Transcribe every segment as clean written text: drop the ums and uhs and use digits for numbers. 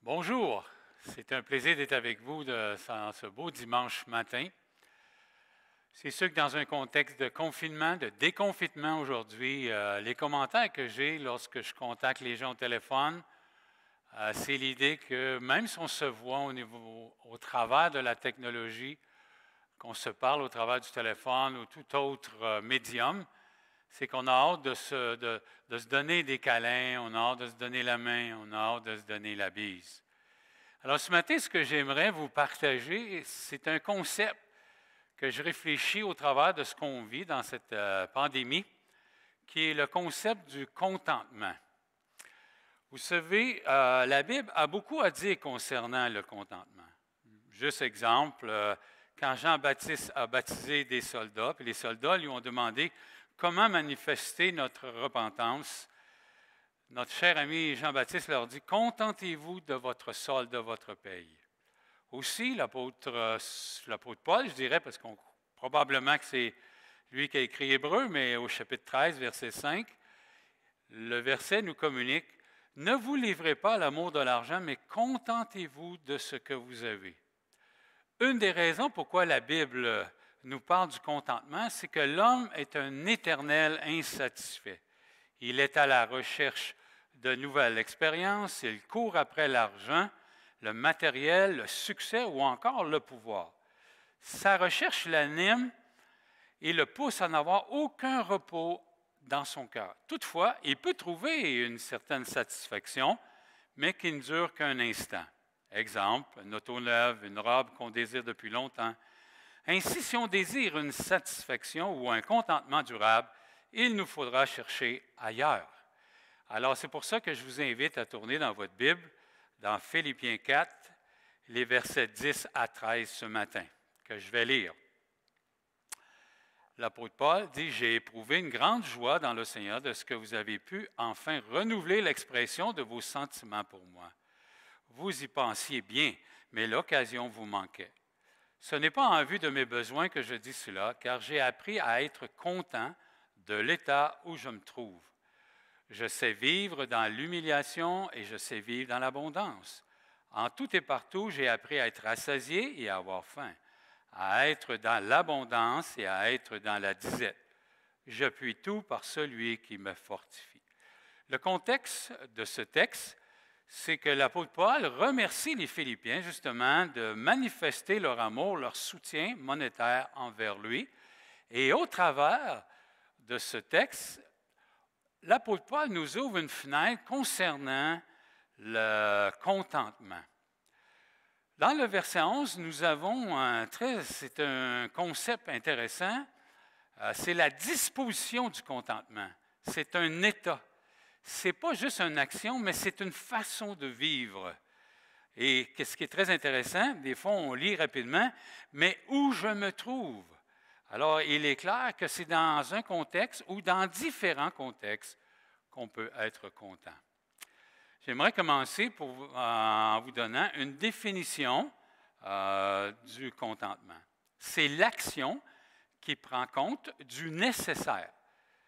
Bonjour, c'est un plaisir d'être avec vous dans ce beau dimanche matin. C'est sûr que dans un contexte de confinement, de déconfinement aujourd'hui, les commentaires que j'ai lorsque je contacte les gens au téléphone, c'est l'idée que même si on se voit au travers de la technologie, qu'on se parle au travers du téléphone ou tout autre médium, c'est qu'on a hâte de se donner des câlins, on a hâte de se donner la main, on a hâte de se donner la bise. Alors ce matin, ce que j'aimerais vous partager, c'est un concept que je réfléchis au travers de ce qu'on vit dans cette pandémie, qui est le concept du contentement. Vous savez, la Bible a beaucoup à dire concernant le contentement. Juste exemple, quand Jean-Baptiste a baptisé des soldats, puis les soldats lui ont demandé comment manifester notre repentance, notre cher ami Jean-Baptiste leur dit « Contentez-vous de votre solde, de votre paye ». Aussi, l'apôtre Paul, je dirais, parce qu'on probablement que c'est lui qui a écrit Hébreu, mais au chapitre 13, verset 5, le verset nous communique « Ne vous livrez pas à l'amour de l'argent, mais contentez-vous de ce que vous avez ». Une des raisons pourquoi la Bible nous parle du contentement, c'est que l'homme est un éternel insatisfait. Il est à la recherche de nouvelles expériences, il court après l'argent, le matériel, le succès ou encore le pouvoir. Sa recherche l'anime et le pousse à n'avoir aucun repos dans son cœur. Toutefois, il peut trouver une certaine satisfaction, mais qui ne dure qu'un instant. Exemple, une auto neuve, une robe qu'on désire depuis longtemps. Ainsi, si on désire une satisfaction ou un contentement durable, il nous faudra chercher ailleurs. Alors, c'est pour ça que je vous invite à tourner dans votre Bible, dans Philippiens 4, les versets 10 à 13 ce matin, que je vais lire. L'apôtre Paul dit « J'ai éprouvé une grande joie dans le Seigneur de ce que vous avez pu enfin renouveler l'expression de vos sentiments pour moi. Vous y pensiez bien, mais l'occasion vous manquait. Ce n'est pas en vue de mes besoins que je dis cela, car j'ai appris à être content de l'état où je me trouve. Je sais vivre dans l'humiliation et je sais vivre dans l'abondance. En tout et partout, j'ai appris à être rassasié et à avoir faim, à être dans l'abondance et à être dans la disette. Je puis tout par celui qui me fortifie. » Le contexte de ce texte, c'est que l'apôtre Paul remercie les Philippiens justement de manifester leur amour, leur soutien monétaire envers lui. Et au travers de ce texte, l'apôtre Paul nous ouvre une fenêtre concernant le contentement. Dans le verset 11, nous avons c'est un concept intéressant, c'est la disposition du contentement. C'est un état. Ce n'est pas juste une action, mais c'est une façon de vivre. Et ce qui est très intéressant, des fois on lit rapidement, mais où je me trouve. Alors, il est clair que c'est dans un contexte ou dans différents contextes qu'on peut être content. J'aimerais commencer en vous donnant une définition du contentement. C'est l'action qui prend compte du nécessaire,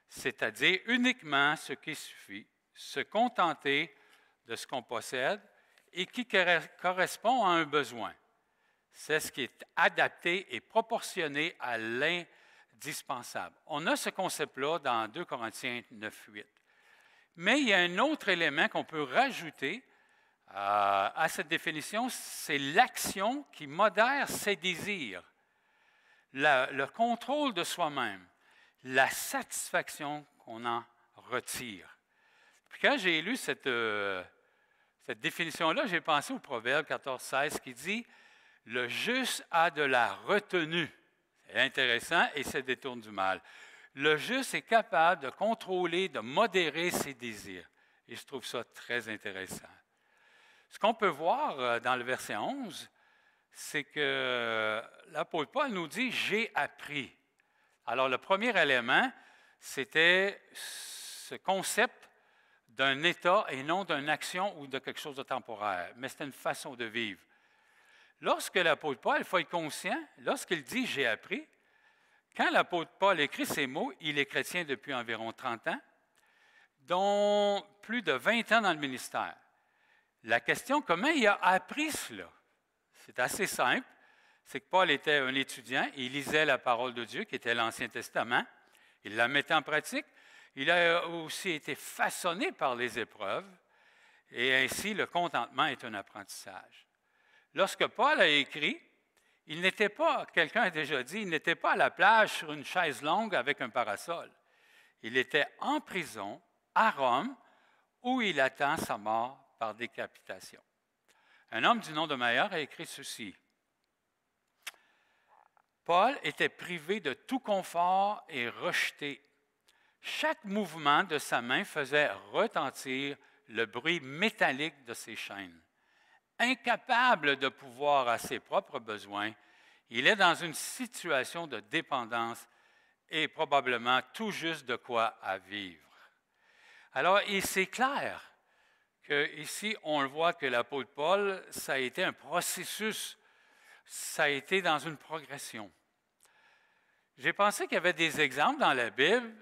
c'est-à-dire uniquement ce qui suffit, se contenter de ce qu'on possède et qui correspond à un besoin. C'est ce qui est adapté et proportionné à l'indispensable. On a ce concept-là dans 2 Corinthiens 9, 8. Mais il y a un autre élément qu'on peut rajouter à cette définition, c'est l'action qui modère ses désirs, le contrôle de soi-même, la satisfaction qu'on en retire. Puis quand j'ai lu cette définition-là, j'ai pensé au Proverbe 14, 16 qui dit « Le juste a de la retenue ». C'est intéressant et se détourne du mal. Le juste est capable de contrôler, de modérer ses désirs. Et je trouve ça très intéressant. Ce qu'on peut voir dans le verset 11, c'est que l'apôtre Paul nous dit « J'ai appris ». Alors, le premier élément, c'était ce concept d'un état et non d'une action ou de quelque chose de temporaire, mais c'était une façon de vivre. Lorsque l'apôtre Paul, il faut être conscient, lorsqu'il dit « j'ai appris », quand l'apôtre Paul écrit ces mots, il est chrétien depuis environ 30 ans, dont plus de 20 ans dans le ministère. La question, comment il a appris cela? C'est assez simple. C'est que Paul était un étudiant, il lisait la parole de Dieu, qui était l'Ancien Testament. Il la mettait en pratique. Il a aussi été façonné par les épreuves. Et ainsi, le contentement est un apprentissage. Lorsque Paul a écrit, il n'était pas, quelqu'un a déjà dit, il n'était pas à la plage sur une chaise longue avec un parasol. Il était en prison à Rome, où il attend sa mort par décapitation. Un homme du nom de Maillard a écrit ceci. Paul était privé de tout confort et rejeté. Chaque mouvement de sa main faisait retentir le bruit métallique de ses chaînes. Incapable de pouvoir à ses propres besoins, il est dans une situation de dépendance et probablement tout juste de quoi à vivre. Alors, c'est clair qu'ici, on le voit que l'apôtre Paul, ça a été un processus, ça a été dans une progression. J'ai pensé qu'il y avait des exemples dans la Bible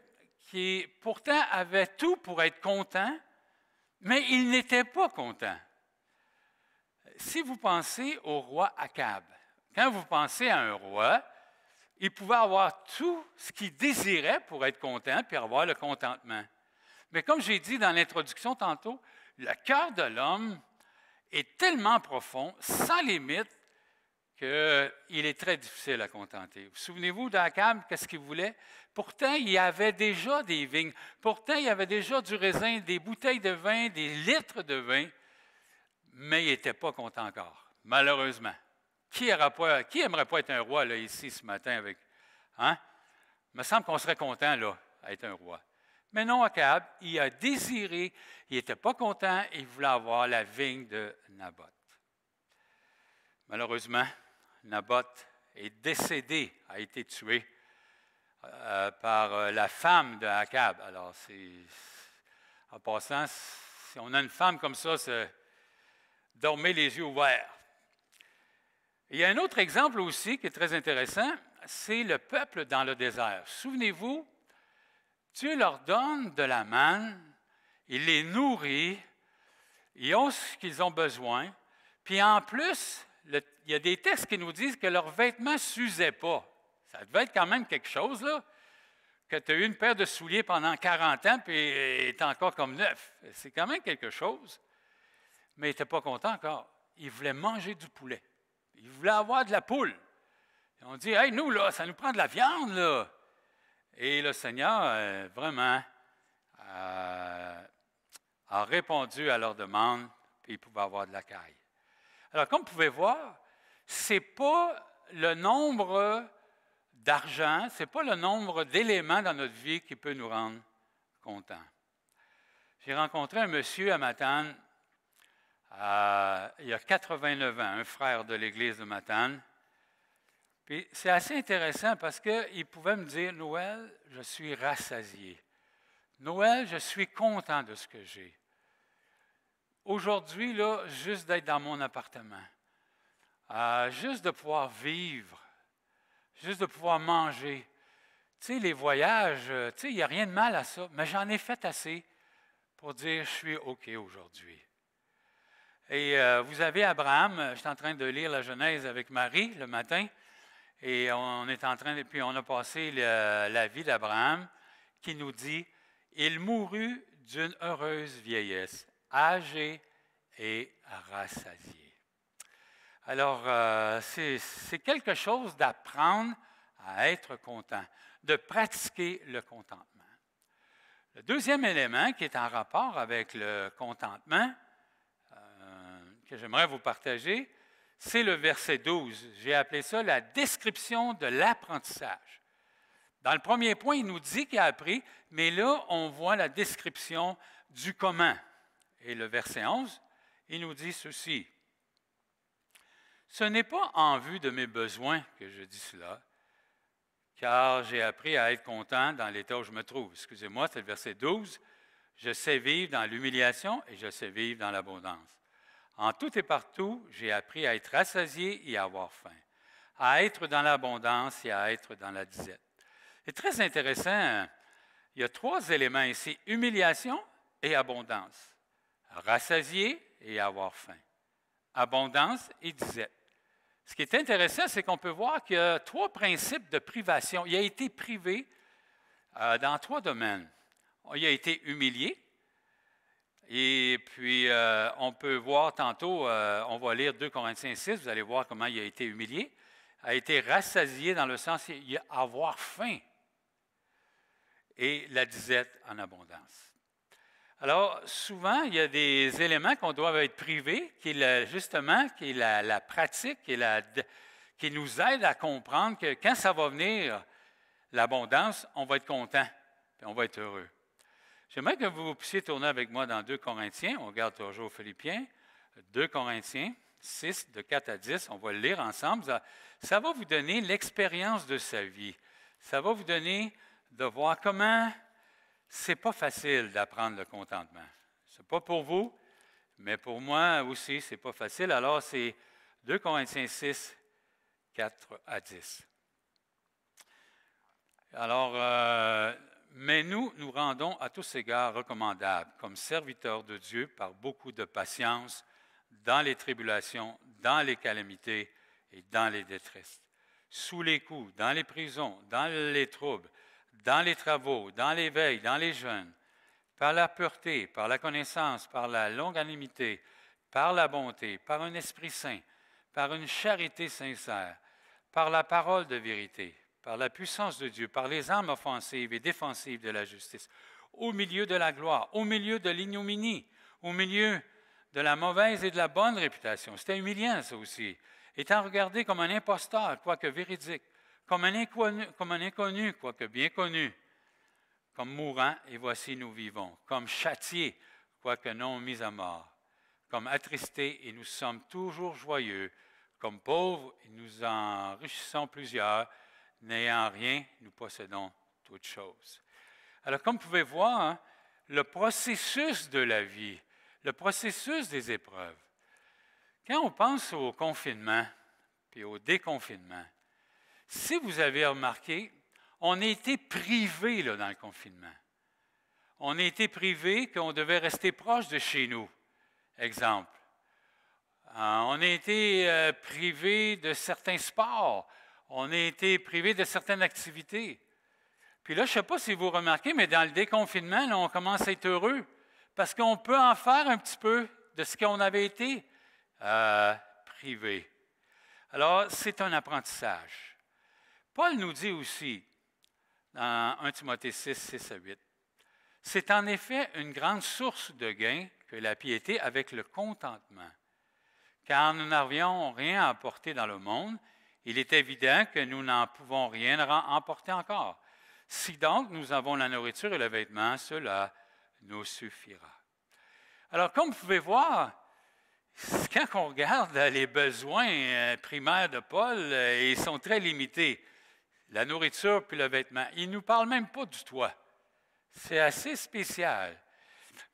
qui pourtant avaient tout pour être contents, mais ils n'étaient pas contents. Si vous pensez au roi Akab, quand vous pensez à un roi, il pouvait avoir tout ce qu'il désirait pour être content puis avoir le contentement. Mais comme j'ai dit dans l'introduction tantôt, le cœur de l'homme est tellement profond, sans limite, qu'il est très difficile à contenter. Vous souvenez-vous d'Akab, qu'est-ce qu'il voulait? Pourtant, il y avait déjà des vignes. Pourtant, il y avait déjà du raisin, des bouteilles de vin, des litres de vin. Mais il n'était pas content encore, malheureusement. Qui n'aimerait pas être un roi là, ici ce matin avec. Hein? Il me semble qu'on serait content là, à être un roi. Mais non, Akab, il a désiré, il n'était pas content, il voulait avoir la vigne de Naboth. Malheureusement, Naboth est décédé, a été tué par la femme de Akab. Alors, en passant, si on a une femme comme ça, c'est dormez les yeux ouverts. Il y a un autre exemple aussi qui est très intéressant, c'est le peuple dans le désert. Souvenez-vous, Dieu leur donne de la manne, il les nourrit, ils ont ce qu'ils ont besoin, puis en plus, il y a des textes qui nous disent que leurs vêtements ne s'usaient pas. Ça devait être quand même quelque chose, là, que tu as eu une paire de souliers pendant 40 ans, puis est encore comme neuf. C'est quand même quelque chose. Mais il n'était pas content encore. Il voulait manger du poulet. Il voulait avoir de la poule. Et on dit, « Hey, nous, là, ça nous prend de la viande, là. » Et le Seigneur, vraiment, a répondu à leur demande, puis ils pouvaient avoir de la caille. Alors, comme vous pouvez voir, ce n'est pas le nombre d'argent, ce n'est pas le nombre d'éléments dans notre vie qui peut nous rendre contents. J'ai rencontré un monsieur à Matane, il y a 89 ans, un frère de l'église de Matane. Puis c'est assez intéressant parce qu'il pouvait me dire, « Noël, je suis rassasié. Noël, je suis content de ce que j'ai. Aujourd'hui, là, juste d'être dans mon appartement, juste de pouvoir vivre, juste de pouvoir manger. Tu sais, les voyages, tu sais, il n'y a rien de mal à ça, mais j'en ai fait assez pour dire, je suis OK aujourd'hui. » Et vous avez Abraham, je suis en train de lire la Genèse avec Marie le matin, et on est en train, puis on a passé la vie d'Abraham qui nous dit, « Il mourut d'une heureuse vieillesse, âgé et rassasié. » Alors, c'est quelque chose d'apprendre à être content, de pratiquer le contentement. Le deuxième élément qui est en rapport avec le contentement, que j'aimerais vous partager, c'est le verset 12. J'ai appelé ça la description de l'apprentissage. Dans le premier point, il nous dit qu'il a appris, mais là, on voit la description du comment. Et le verset 11, il nous dit ceci. « Ce n'est pas en vue de mes besoins que je dis cela, car j'ai appris à être content dans l'état où je me trouve. » Excusez-moi, c'est le verset 12. « Je sais vivre dans l'humiliation et je sais vivre dans l'abondance. En tout et partout, j'ai appris à être rassasié et à avoir faim, à être dans l'abondance et à être dans la disette. » C'est très intéressant. Il y a trois éléments ici, humiliation et abondance. rassasier et avoir faim. Abondance et disette. Ce qui est intéressant, c'est qu'on peut voir qu'il y a 3 principes de privation. Il a été privé dans 3 domaines. Il a été humilié, et puis on peut voir tantôt, on va lire 2 Corinthiens 6, vous allez voir comment il a été humilié, a été rassasié dans le sens d'avoir faim, et la disette en abondance. Alors, souvent, il y a des éléments qu'on doit être privés, qui est la pratique, qui nous aide à comprendre que quand ça va venir, l'abondance, on va être content, et on va être heureux. J'aimerais que vous puissiez tourner avec moi dans 2 Corinthiens, on regarde toujours Philippiens, 2 Corinthiens 6, de 4 à 10, on va le lire ensemble. Ça va vous donner l'expérience de sa vie. Ça va vous donner de voir comment c'est pas facile d'apprendre le contentement. Ce n'est pas pour vous, mais pour moi aussi, ce n'est pas facile. Alors, c'est 2 Corinthiens 6, 4 à 10. Alors, mais nous rendons à tous égards recommandables, comme serviteurs de Dieu, par beaucoup de patience, dans les tribulations, dans les calamités et dans les détresses, sous les coups, dans les prisons, dans les troubles, dans les travaux, dans les veilles, dans les jeûnes, par la pureté, par la connaissance, par la longanimité, par la bonté, par un esprit saint, par une charité sincère, par la parole de vérité, par la puissance de Dieu, par les armes offensives et défensives de la justice, au milieu de la gloire, au milieu de l'ignominie, au milieu de la mauvaise et de la bonne réputation. C'était humiliant, ça aussi. Étant regardé comme un imposteur, quoique véridique, comme un inconnu, quoique bien connu, comme mourant, et voici nous vivons, comme châtiés, quoique non mis à mort, comme attristés, et nous sommes toujours joyeux, comme pauvres, et nous enrichissons plusieurs, n'ayant rien, nous possédons toutes choses. Alors, comme vous pouvez voir, hein, le processus de la vie, le processus des épreuves, quand on pense au confinement puis au déconfinement, si vous avez remarqué, on a été privés dans le confinement. On a été privés qu'on devait rester proche de chez nous. Exemple. On a été privés de certains sports. On a été privés de certaines activités. Puis là, je ne sais pas si vous remarquez, mais dans le déconfinement, là, on commence à être heureux parce qu'on peut en faire un petit peu de ce qu'on avait été privé. Alors, c'est un apprentissage. Paul nous dit aussi, dans 1 Timothée 6, 6 à 8, « C'est en effet une grande source de gain que la piété avec le contentement. Car nous n'avions rien à emporter dans le monde, il est évident que nous n'en pouvons rien emporter encore. Si donc nous avons la nourriture et le vêtement, cela nous suffira. » Alors, comme vous pouvez voir, quand on regarde les besoins primaires de Paul, ils sont très limités. La nourriture puis le vêtement. Il ne nous parle même pas du toit. C'est assez spécial.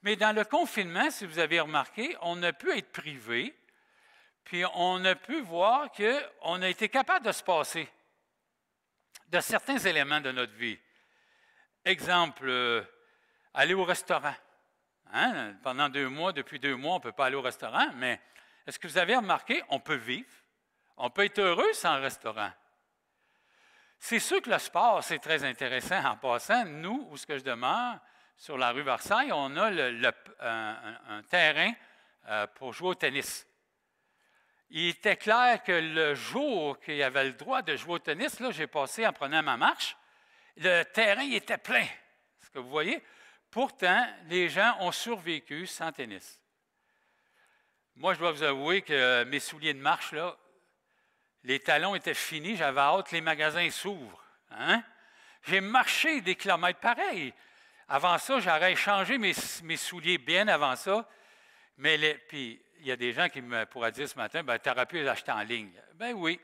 Mais dans le confinement, si vous avez remarqué, on a pu être privé, puis on a pu voir qu'on a été capable de se passer de certains éléments de notre vie. Exemple, aller au restaurant. Hein? Pendant 2 mois, depuis 2 mois, on ne peut pas aller au restaurant, mais est-ce que vous avez remarqué, on peut vivre, on peut être heureux sans restaurant. C'est sûr que le sport, c'est très intéressant. En passant, nous, où ce que je demeure, sur la rue Versailles, on a un terrain pour jouer au tennis. Il était clair que le jour qu'il y avait le droit de jouer au tennis, là, j'ai passé en prenant ma marche, le terrain il était plein. Est-ce que vous voyez? Pourtant, les gens ont survécu sans tennis. Moi, je dois vous avouer que mes souliers de marche, là, les talons étaient finis, j'avais hâte que les magasins s'ouvrent. Hein? J'ai marché des kilomètres pareils. Avant ça, j'aurais échangé mes souliers bien avant ça. Puis, il y a des gens qui me pourraient dire ce matin, ben, tu aurais pu les acheter en ligne. Ben oui.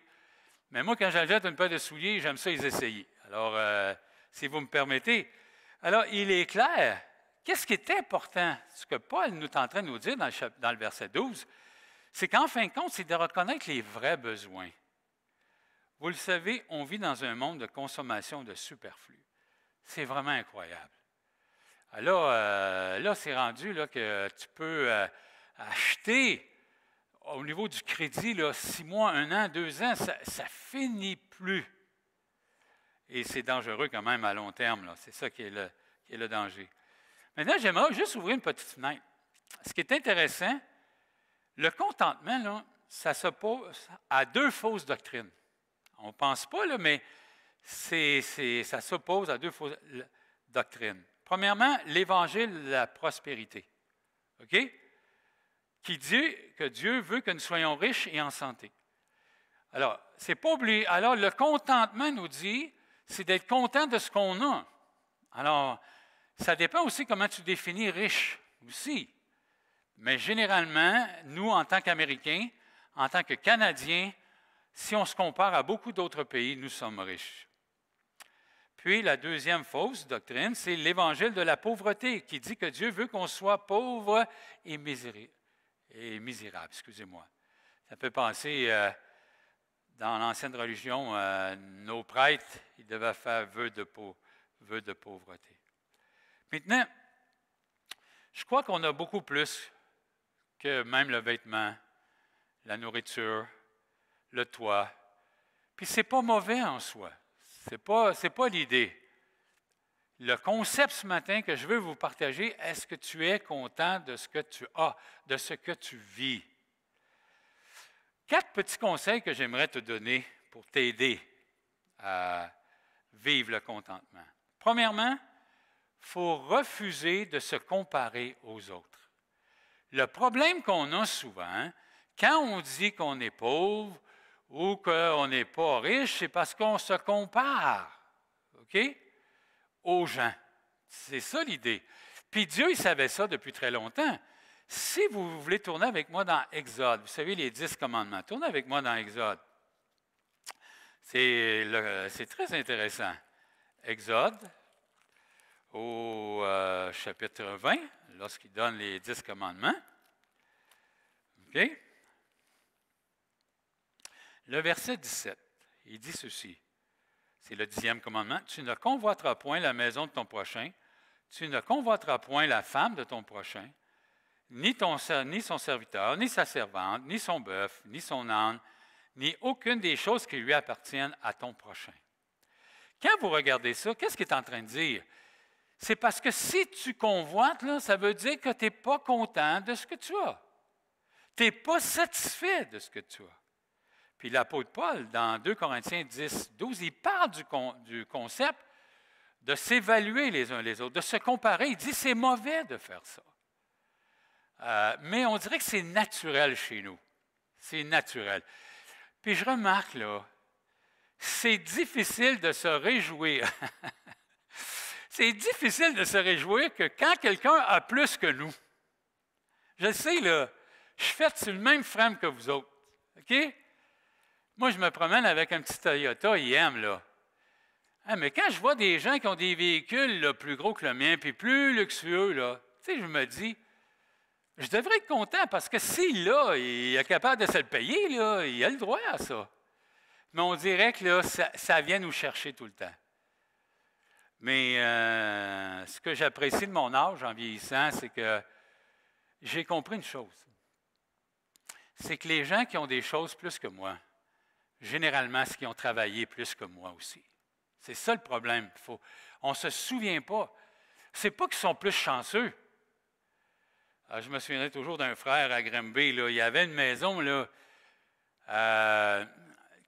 Mais moi, quand j'achète une paire de souliers, j'aime ça les essayer. Alors, si vous me permettez. Alors, il est clair. Qu'est-ce qui est important? Ce que Paul nous est en train de nous dire dans le verset 12, c'est qu'en fin de compte, c'est de reconnaître les vrais besoins. Vous le savez, on vit dans un monde de consommation de superflu. C'est vraiment incroyable. Là, c'est rendu là, que tu peux acheter au niveau du crédit, là, 6 mois, 1 an, 2 ans, ça ne finit plus. Et c'est dangereux quand même à long terme. C'est ça qui est le danger. Maintenant, j'aimerais juste ouvrir une petite fenêtre. Ce qui est intéressant, le contentement, là, ça s'oppose à 2 fausses doctrines. On ne pense pas, là, mais ça s'oppose à 2 fausses doctrines. Premièrement, l'évangile de la prospérité. OK? Qui dit que Dieu veut que nous soyons riches et en santé. Alors, c'est pas oublié. Alors, le contentement nous dit, c'est d'être content de ce qu'on a. Alors, ça dépend aussi comment tu définis riche aussi. Mais généralement, nous, en tant qu'Américains, en tant que Canadiens, si on se compare à beaucoup d'autres pays, nous sommes riches. Puis, la deuxième fausse doctrine, c'est l'évangile de la pauvreté, qui dit que Dieu veut qu'on soit pauvre et misérable. Excusez-moi. Ça peut penser, dans l'ancienne religion, nos prêtres, ils devaient faire vœu de pauvreté. Maintenant, je crois qu'on a beaucoup plus que même le vêtement, la nourriture, le toit. Puis c'est pas mauvais en soi. C'est pas l'idée. Le concept ce matin que je veux vous partager, est-ce que tu es content de ce que tu as, de ce que tu vis? 4 petits conseils que j'aimerais te donner pour t'aider à vivre le contentement. Premièrement, il faut refuser de se comparer aux autres. Le problème qu'on a souvent, quand on dit qu'on est pauvre ou qu'on n'est pas riche, c'est parce qu'on se compare, OK, aux gens. C'est ça l'idée. Puis Dieu, il savait ça depuis très longtemps. Si vous voulez tourner avec moi dans Exode, vous savez les 10 commandements, tournez avec moi dans Exode. C'est très intéressant. Exode, au chapitre 20, lorsqu'il donne les 10 commandements. OK? Le verset 17, il dit ceci. C'est le 10e commandement. « Tu ne convoiteras point la maison de ton prochain, tu ne convoiteras point la femme de ton prochain, ni son serviteur, ni sa servante, ni son bœuf, ni son âne, ni aucune des choses qui lui appartiennent à ton prochain. » Quand vous regardez ça, qu'est-ce qu'il est en train de dire? C'est parce que si tu convoites, là, ça veut dire que tu n'es pas content de ce que tu as. Tu n'es pas satisfait de ce que tu as. Puis l'apôtre Paul, dans 2 Corinthiens 10, 12, il parle du concept de s'évaluer les uns les autres, de se comparer. Il dit c'est mauvais de faire ça. Mais on dirait que c'est naturel chez nous. C'est naturel. Puis je remarque, là, c'est difficile de se réjouir. C'est difficile de se réjouir que quand quelqu'un a plus que nous. Je le sais, là, je fête sur le même frame que vous autres. OK? Moi, je me promène avec un petit Toyota IM, là. Ah, mais quand je vois des gens qui ont des véhicules là, plus gros que le mien, puis plus luxueux, là, tu sais, je me dis, je devrais être content parce que s'il là, il est capable de se le payer, là, il a le droit à ça. Mais on dirait que là, ça vient nous chercher tout le temps. Mais ce que j'apprécie de mon âge en vieillissant, c'est que j'ai compris une chose. C'est que les gens qui ont des choses plus que moi, généralement, c'est qu'ils ont travaillé plus que moi aussi. C'est ça le problème. On ne se souvient pas. Ce n'est pas qu'ils sont plus chanceux. Je me souviendrai toujours d'un frère à Granby, là, il y avait une maison, là,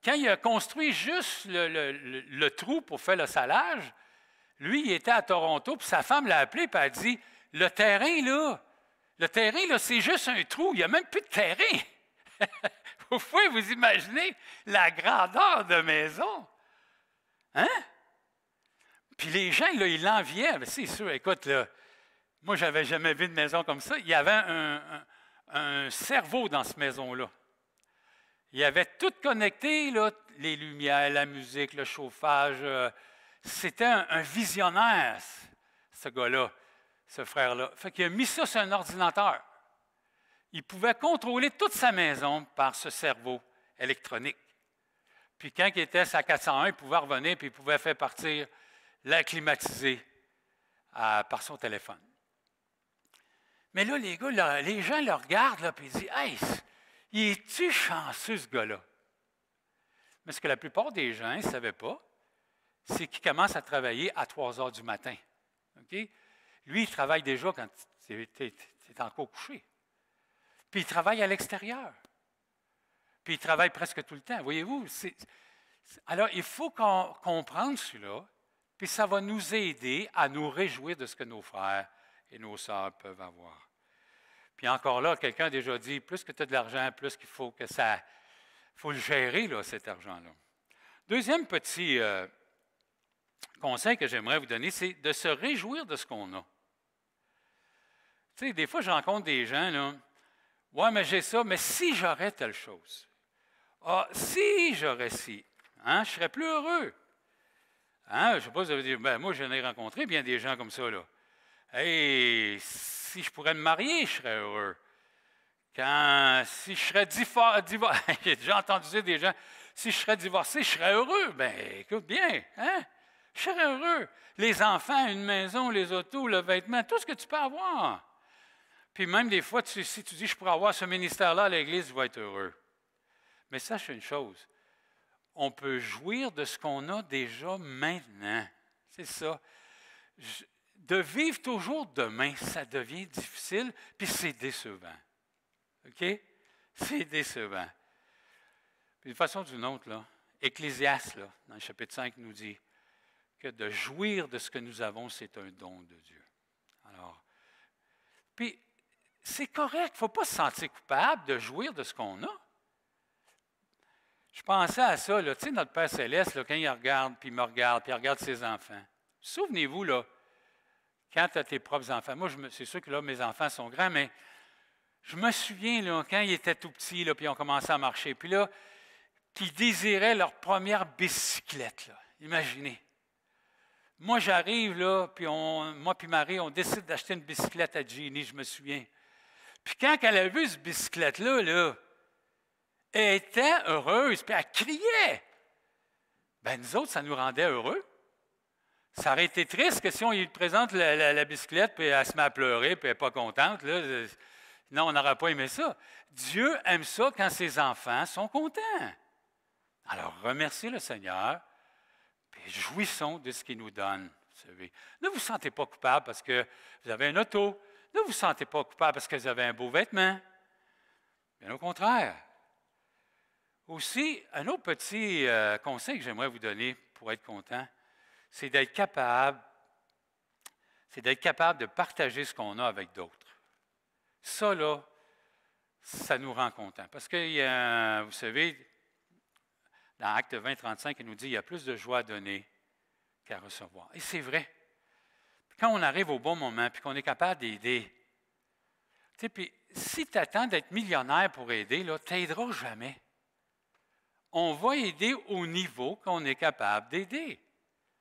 quand il a construit juste le trou pour faire le salage, lui, il était à Toronto, puis sa femme l'a appelé, puis elle a dit, le terrain, là, c'est juste un trou, il n'y a même plus de terrain. Vous pouvez vous imaginer la grandeur de maison. Hein? Puis les gens, là, ils l'enviaient. C'est sûr, écoute, là, moi, je n'avais jamais vu de maison comme ça. Il y avait un cerveau dans cette maison-là. Il y avait tout connecté, là, les lumières, la musique, le chauffage. C'était un visionnaire, ce gars-là, ce frère-là. Fait qu'il a mis ça sur un ordinateur. Il pouvait contrôler toute sa maison par ce cerveau électronique. Puis quand il était à 401, il pouvait revenir puis il pouvait faire partir l'air climatisé. par son téléphone. Mais là, les gars, les gens le regardent, puis ils disent « Hey, il est-tu chanceux, ce gars-là? » Mais ce que la plupart des gens ne savaient pas, c'est qu'il commence à travailler à 3 heures du matin. Okay? Lui, il travaille déjà quand tu es encore couché. Puis il travaille à l'extérieur. Puis il travaille presque tout le temps. Voyez-vous? Alors, il faut comprendre cela, puis ça va nous aider à nous réjouir de ce que nos frères et nos sœurs peuvent avoir. Puis encore là, quelqu'un a déjà dit, plus que tu as de l'argent, plus qu'il faut que ça... Il faut le gérer, là, cet argent-là. Deuxième petit conseil que j'aimerais vous donner, c'est de se réjouir de ce qu'on a. Tu sais, des fois, je rencontre des gens, là, « Ouais, mais j'ai ça, mais si j'aurais telle chose. Ah, si j'aurais ci, hein, je serais plus heureux. » Hein, je ne sais pas si vous avez dit, « Ben, moi, j'en ai rencontré bien des gens comme ça, là. Hey, si je pourrais me marier, je serais heureux. Si je serais divorcé, j'ai déjà entendu dire des gens, si je serais divorcé, je serais heureux. Bien, écoute bien, hein? Je serais heureux. Les enfants, une maison, les autos, le vêtement, tout ce que tu peux avoir. Puis même des fois, si tu dis, je pourrais avoir ce ministère-là à l'Église, je vais être heureux. Mais sache une chose, on peut jouir de ce qu'on a déjà maintenant. C'est ça. De vivre toujours demain, ça devient difficile, puis c'est décevant. OK? C'est décevant. Puis d'une façon ou d'une autre, là, Ecclésiaste, là, dans le chapitre 5, nous dit que de jouir de ce que nous avons, c'est un don de Dieu. Alors, puis c'est correct, il ne faut pas se sentir coupable de jouir de ce qu'on a. Je pensais à ça, là, tu sais, notre Père Céleste, là, quand il regarde, puis il me regarde, puis il regarde ses enfants. Souvenez-vous, là, quand tu as tes propres enfants, moi, c'est sûr que là, mes enfants sont grands, mais je me souviens, là, quand ils étaient tout petits, là, puis ils ont commencé à marcher, puis là, qu'ils désiraient leur première bicyclette, là. Imaginez. Moi, j'arrive, là, puis moi puis Marie, on décide d'acheter une bicyclette à Jeannie, je me souviens. Puis quand elle a vu cette bicyclette-là, là, elle était heureuse, puis elle criait. Bien, nous autres, ça nous rendait heureux. Ça aurait été triste que si on lui présente la bicyclette, puis elle se met à pleurer, puis elle n'est pas contente, là. Non, on n'aurait pas aimé ça. Dieu aime ça quand ses enfants sont contents. Alors, remerciez le Seigneur, puis jouissons de ce qu'il nous donne. Vous savez. Ne vous sentez pas coupable parce que vous avez un auto. Ne vous sentez pas coupable parce que vous avez un beau vêtement. Bien au contraire. Aussi, un autre petit conseil que j'aimerais vous donner pour être content, c'est d'être capable de partager ce qu'on a avec d'autres. Ça, là, ça nous rend contents. Parce que, vous savez, dans Acte 20, 35, il nous dit qu'il y a plus de joie à donner qu'à recevoir. Et c'est vrai. Puis quand on arrive au bon moment, puis qu'on est capable d'aider, tu sais, puis si tu attends d'être millionnaire pour aider, là, tu n'aideras jamais. On va aider au niveau qu'on est capable d'aider.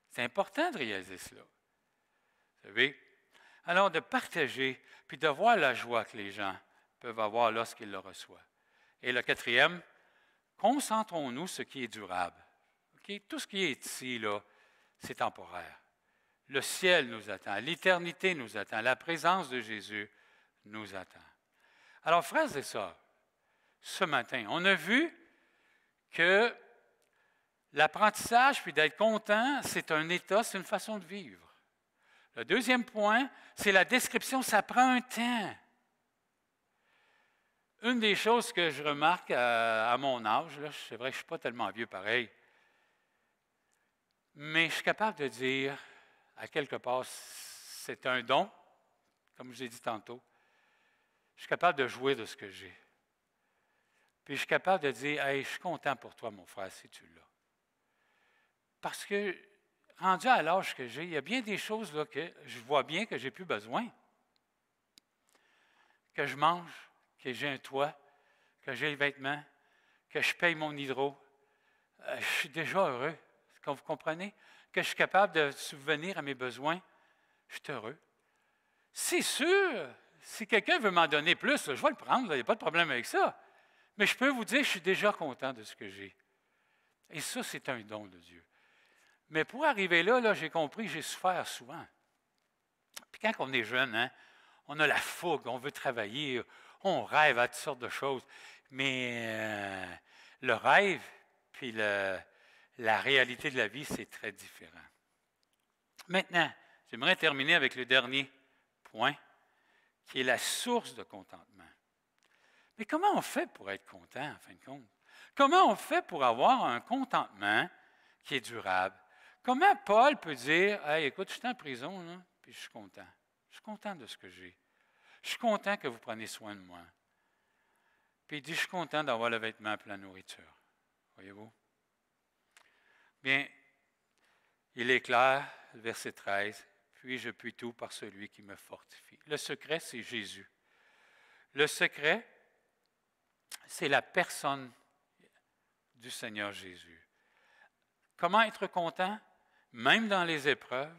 C'est important de réaliser cela. Vous savez? Alors, de partager, puis de voir la joie que les gens peuvent avoir lorsqu'ils le reçoivent. Et le quatrième, concentrons-nous sur ce qui est durable. Okay? Tout ce qui est ici, là, c'est temporaire. Le ciel nous attend, l'éternité nous attend, la présence de Jésus nous attend. Alors, frères et sœurs, ce matin, on a vu que l'apprentissage, puis d'être content, c'est un état, c'est une façon de vivre. Le deuxième point, c'est la description, ça prend un temps. Une des choses que je remarque à mon âge, là, c'est vrai que je ne suis pas tellement vieux pareil, mais je suis capable de dire, à quelque part, c'est un don, comme je l'ai dit tantôt. Je suis capable de jouir de ce que j'ai. Puis je suis capable de dire, « Hey, je suis content pour toi, mon frère, si tu l'as. » Parce que, rendu à l'âge que j'ai, il y a bien des choses là, que je vois bien que je n'ai plus besoin. Que je mange, que j'ai un toit, que j'ai les vêtements, que je paye mon hydro. Je suis déjà heureux. Est-ce que vous comprenez? Que je suis capable de subvenir à mes besoins. Je suis heureux. C'est sûr, si quelqu'un veut m'en donner plus, là, je vais le prendre, il n'y a pas de problème avec ça. Mais je peux vous dire, je suis déjà content de ce que j'ai. Et ça, c'est un don de Dieu. Mais pour arriver là, j'ai compris, j'ai souffert souvent. Puis quand on est jeune, hein, on a la fougue, on veut travailler, on rêve à toutes sortes de choses. Mais le rêve puis la réalité de la vie, c'est très différent. Maintenant, j'aimerais terminer avec le dernier point, qui est la source de contentement. Mais comment on fait pour être content, en fin de compte? Comment on fait pour avoir un contentement qui est durable? Comment Paul peut dire, « Hey, écoute, je suis en prison, là, puis je suis content. Je suis content de ce que j'ai. Je suis content que vous preniez soin de moi. » Puis il dit, « Je suis content d'avoir le vêtement et la nourriture. » Voyez-vous? Bien, il est clair, verset 13, « Puis je puis tout par celui qui me fortifie. » Le secret, c'est Jésus. Le secret, c'est la personne du Seigneur Jésus. Comment être content, même dans les épreuves?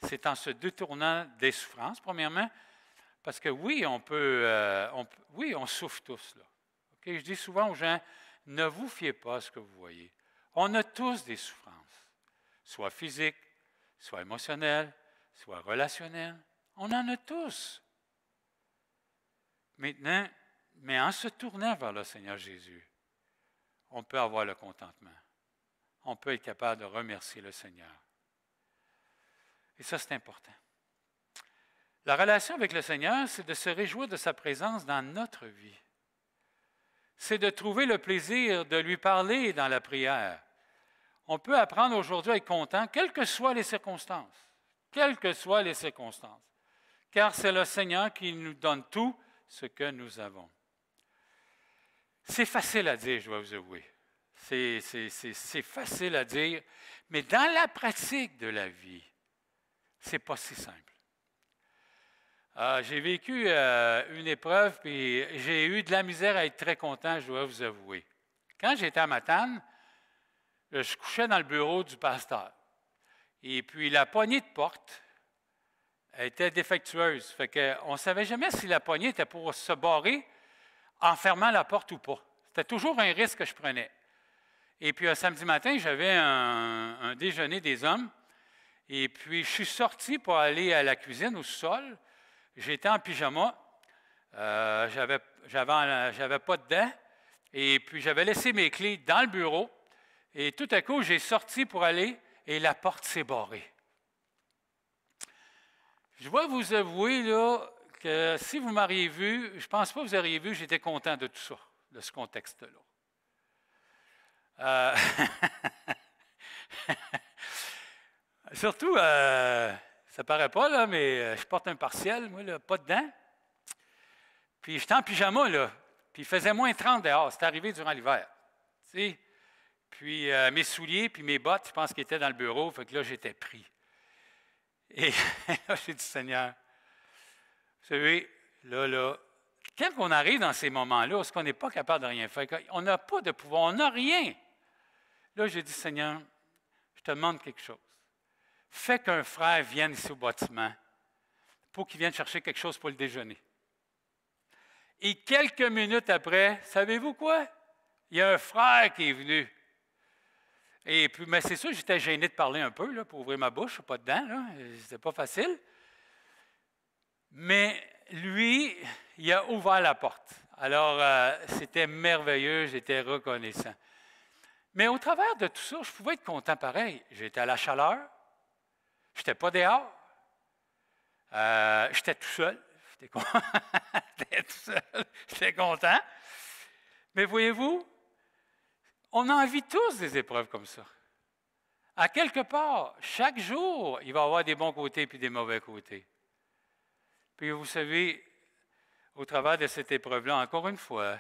C'est en se détournant des souffrances, premièrement, parce que oui, on souffre tous, là. Okay? Je dis souvent aux gens, ne vous fiez pas à ce que vous voyez. On a tous des souffrances, soit physiques, soit émotionnelles, soit relationnelles. On en a tous. Maintenant, mais en se tournant vers le Seigneur Jésus, on peut avoir le contentement. On peut être capable de remercier le Seigneur. Et ça, c'est important. La relation avec le Seigneur, c'est de se réjouir de sa présence dans notre vie. C'est de trouver le plaisir de lui parler dans la prière. On peut apprendre aujourd'hui à être content, quelles que soient les circonstances. Quelles que soient les circonstances. Car c'est le Seigneur qui nous donne tout ce que nous avons. C'est facile à dire, je dois vous avouer. C'est facile à dire, mais dans la pratique de la vie, ce n'est pas si simple. J'ai vécu une épreuve, puis j'ai eu de la misère à être très content, je dois vous avouer. Quand j'étais à Matane, je couchais dans le bureau du pasteur. Et puis la poignée de porte était défectueuse. Fait qu'on ne savait jamais si la poignée était pour se barrer en fermant la porte ou pas. C'était toujours un risque que je prenais. Et puis un samedi matin, j'avais un déjeuner des hommes. Et puis je suis sorti pour aller à la cuisine au sol. J'étais en pyjama. J'avais pas de dents. Et puis j'avais laissé mes clés dans le bureau. Et tout à coup, j'ai sorti pour aller et la porte s'est barrée. Je dois vous avouer là, que si vous m'auriez vu, je ne pense pas que vous auriez vu, j'étais content de tout ça, de ce contexte-là. Surtout, ça ne paraît pas, là, mais je porte un partiel, moi, là, pas de dents. Puis j'étais en pyjama, là, puis il faisait moins 30 dehors. C'était arrivé durant l'hiver. Tu sais? Puis mes souliers, puis mes bottes, je pense qu'ils étaient dans le bureau, fait que là, j'étais pris. Et là, j'ai dit, Seigneur, vous savez, là, quand on arrive dans ces moments-là, est-ce qu'on n'est pas capable de rien faire? On n'a pas de pouvoir, on n'a rien. Là, j'ai dit, Seigneur, je te demande quelque chose. Fais qu'un frère vienne ici au bâtiment pour qu'il vienne chercher quelque chose pour le déjeuner. Et quelques minutes après, savez-vous quoi? Il y a un frère qui est venu. Et puis, mais c'est sûr, j'étais gêné de parler un peu, là, pour ouvrir ma bouche, pas dedans, là. C'était pas facile. Mais lui, il a ouvert la porte. Alors, c'était merveilleux, j'étais reconnaissant. Mais au travers de tout ça, je pouvais être content pareil. J'étais à la chaleur, je n'étais pas dehors, j'étais tout seul, j'étais tout seul, j'étais content. Mais voyez-vous, on en vit tous des épreuves comme ça. À quelque part, chaque jour, il va y avoir des bons côtés et des mauvais côtés. Puis vous savez, au travers de cette épreuve-là, encore une fois,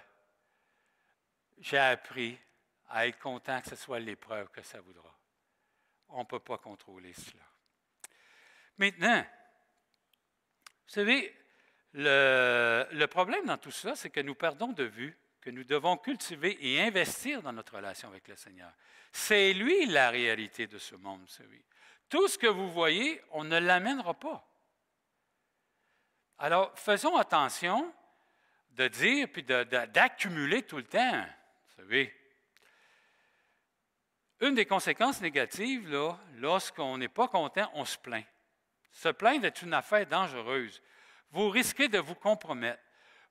j'ai appris à être content que ce soit l'épreuve que ça voudra. On ne peut pas contrôler cela. Maintenant, vous savez, le problème dans tout ça, c'est que nous perdons de vue que nous devons cultiver et investir dans notre relation avec le Seigneur. C'est lui la réalité de ce monde, vous savez. Tout ce que vous voyez, on ne l'amènera pas. Alors, faisons attention de dire puis d'accumuler tout le temps, vous savez. Une des conséquences négatives, là, lorsqu'on n'est pas content, on se plaint. Se plaindre est une affaire dangereuse. Vous risquez de vous compromettre.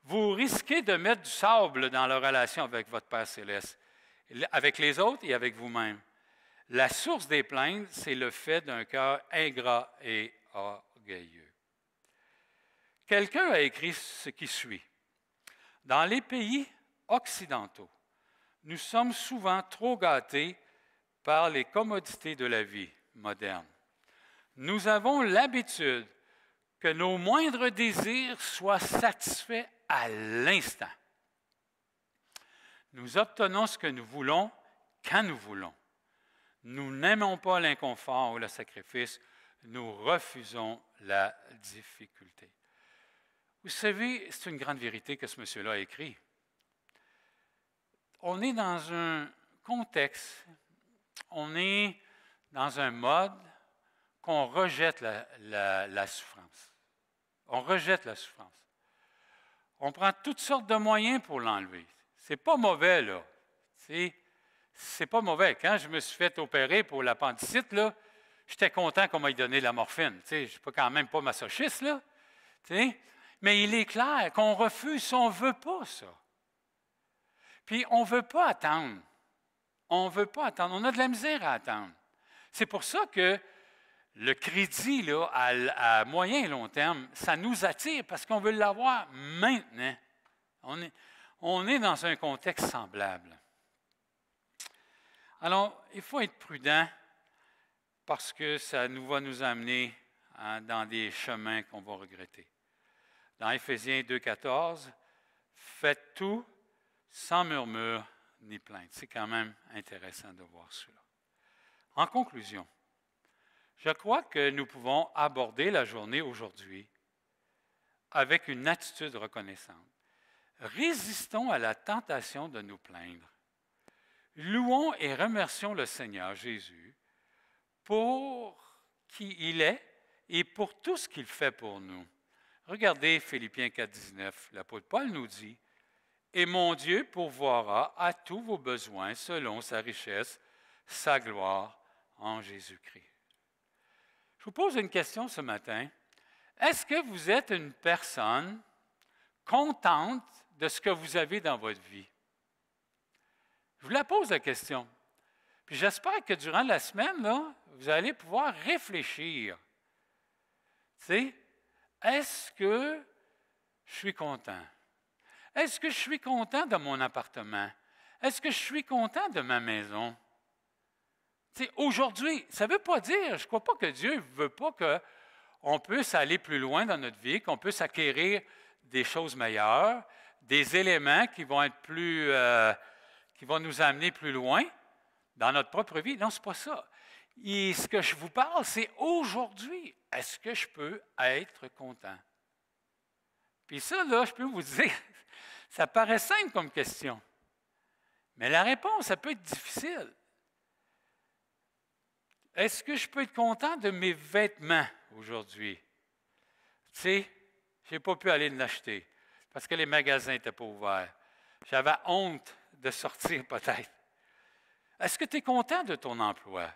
Vous risquez de mettre du sable dans la relation avec votre Père céleste, avec les autres et avec vous-même. La source des plaintes, c'est le fait d'un cœur ingrat et orgueilleux. Quelqu'un a écrit ce qui suit. Dans les pays occidentaux, nous sommes souvent trop gâtés par les commodités de la vie moderne. Nous avons l'habitude que nos moindres désirs soient satisfaits à l'instant. Nous obtenons ce que nous voulons quand nous voulons. Nous n'aimons pas l'inconfort ou le sacrifice, nous refusons la difficulté. Vous savez, c'est une grande vérité que ce monsieur-là a écrit. On est dans un contexte, on est dans un mode qu'on rejette la souffrance. On rejette la souffrance. On prend toutes sortes de moyens pour l'enlever. C'est pas mauvais, là. C'est pas mauvais. Quand je me suis fait opérer pour l'appendicite, là, j'étais content qu'on m'ait donné de la morphine. Je ne suis quand même pas masochiste, là. Mais il est clair qu'on refuse si on ne veut pas ça. Puis on ne veut pas attendre. On ne veut pas attendre. On a de la misère à attendre. C'est pour ça que le crédit là, à moyen et long terme, ça nous attire parce qu'on veut l'avoir maintenant. On est dans un contexte semblable. Alors, il faut être prudent parce que ça va nous amener dans des chemins qu'on va regretter. Dans Éphésiens 2,14, « Faites tout sans murmure ni plainte. » C'est quand même intéressant de voir cela. En conclusion, je crois que nous pouvons aborder la journée aujourd'hui avec une attitude reconnaissante. Résistons à la tentation de nous plaindre. Louons et remercions le Seigneur Jésus pour qui il est et pour tout ce qu'il fait pour nous. Regardez Philippiens 4, 19. L'apôtre Paul nous dit « Et mon Dieu pourvoira à tous vos besoins selon sa richesse, sa gloire en Jésus-Christ. » Je vous pose une question ce matin. Est-ce que vous êtes une personne contente de ce que vous avez dans votre vie? Je vous la pose la question. Puis j'espère que durant la semaine, là, vous allez pouvoir réfléchir. Tu sais, est-ce que je suis content? Est-ce que je suis content de mon appartement? Est-ce que je suis content de ma maison? Tu sais, aujourd'hui, ça ne veut pas dire, je ne crois pas que Dieu ne veut pas qu'on puisse aller plus loin dans notre vie, qu'on puisse acquérir des choses meilleures, des éléments qui vont être plus, qui vont nous amener plus loin dans notre propre vie. Non, ce n'est pas ça. Et ce que je vous parle, c'est aujourd'hui. Est-ce que je peux être content? Puis ça, là, je peux vous dire, ça paraît simple comme question. Mais la réponse, ça peut être difficile. Est-ce que je peux être content de mes vêtements aujourd'hui? Tu sais, je n'ai pas pu aller l'acheter parce que les magasins n'étaient pas ouverts. J'avais honte de sortir peut-être. Est-ce que tu es content de ton emploi?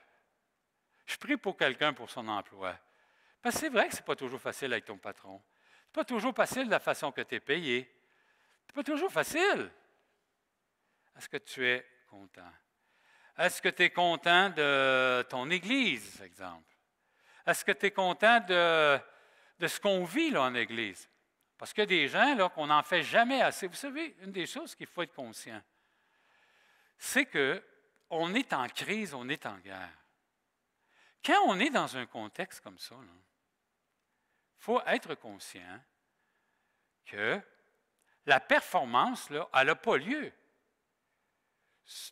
Je prie pour quelqu'un pour son emploi. Parce que c'est vrai que ce n'est pas toujours facile avec ton patron. Ce n'est pas toujours facile de la façon que tu es payé. Ce n'est pas toujours facile. Est-ce que tu es content? Est-ce que tu es content de ton Église, par exemple? Est-ce que tu es content de ce qu'on vit là, en Église? Parce qu'il y a des gens là, qu'on n'en fait jamais assez. Vous savez, une des choses qu'il faut être conscient, c'est qu'on est en crise, on est en guerre. Quand on est dans un contexte comme ça, il faut être conscient que la performance, là, elle n'a pas lieu.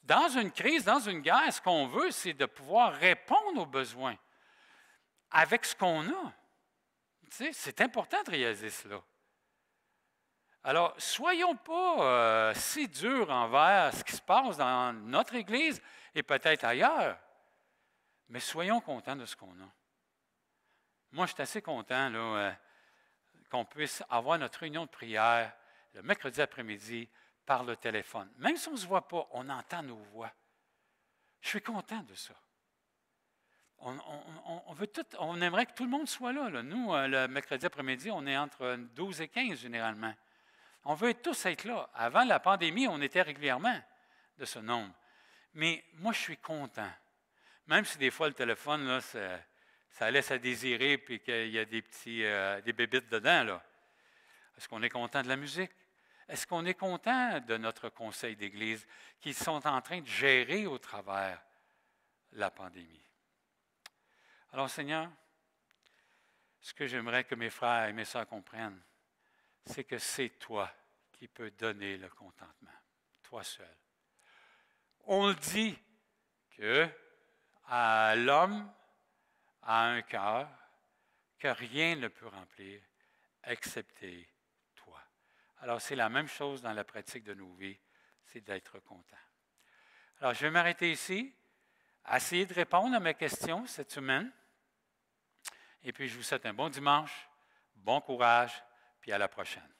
Dans une crise, dans une guerre, ce qu'on veut, c'est de pouvoir répondre aux besoins avec ce qu'on a. Tu sais, c'est important de réaliser cela. Alors, soyons pas si durs envers ce qui se passe dans notre Église et peut-être ailleurs, mais soyons contents de ce qu'on a. Moi, je suis assez content là, qu'on puisse avoir notre réunion de prière le mercredi après-midi par le téléphone. Même si on ne se voit pas, on entend nos voix. Je suis content de ça. on aimerait que tout le monde soit là. Nous, le mercredi après-midi, on est entre 12 et 15 généralement. On veut tous être là. Avant la pandémie, on était régulièrement de ce nombre. Mais moi, je suis content. Même si des fois, le téléphone, là, ça laisse à désirer puis qu'il y a des bébites dedans, là. Est-ce qu'on est content de la musique? Est-ce qu'on est content de notre conseil d'Église qu'ils sont en train de gérer au travers la pandémie? Alors, Seigneur, ce que j'aimerais que mes frères et mes sœurs comprennent, c'est que c'est toi qui peux donner le contentement, toi seul. On dit que à l'homme a un cœur que rien ne peut remplir, excepté toi. Alors, c'est la même chose dans la pratique de nos vies, c'est d'être content. Alors, je vais m'arrêter ici, essayer de répondre à mes questions cette semaine. Et puis, je vous souhaite un bon dimanche, bon courage, puis à la prochaine.